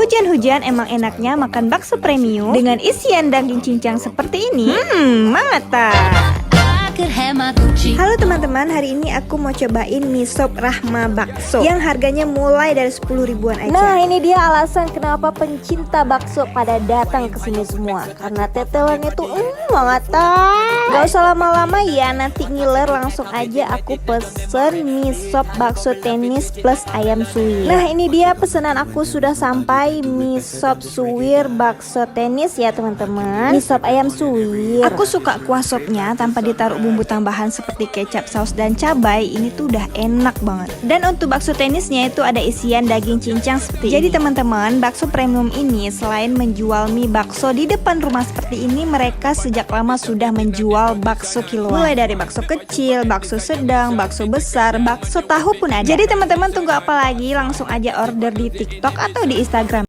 Hujan-hujan emang enaknya makan bakso premium dengan isian daging cincang seperti ini. Mantap. Halo teman-teman, hari ini aku mau cobain mie sop Rahma bakso yang harganya mulai dari 10 ribuan aja. Nah, ini dia alasan kenapa pencinta bakso pada datang ke sini semua, karena tetelannya tuh mantap. Gak usah lama-lama ya, nanti ngiler langsung aja aku pesen mie sop bakso tenis plus ayam suwir. Nah, ini dia pesanan aku sudah sampai, mie sop suwir bakso tenis ya teman-teman. Mie sop ayam suwir. Aku suka kuah sopnya tanpa ditaruh bumbu tambahan seperti kecap, saus, dan cabai. Ini tuh udah enak banget. Dan untuk bakso tenisnya itu ada isian daging cincang seperti ini. Jadi teman-teman, bakso premium ini selain menjual mie bakso di depan rumah seperti ini, mereka sejak lama sudah menjual bakso kiloan. Mulai dari bakso kecil, bakso sedang, bakso besar, bakso tahu pun ada. Jadi teman-teman tunggu apa lagi? Langsung aja order di TikTok atau di Instagram.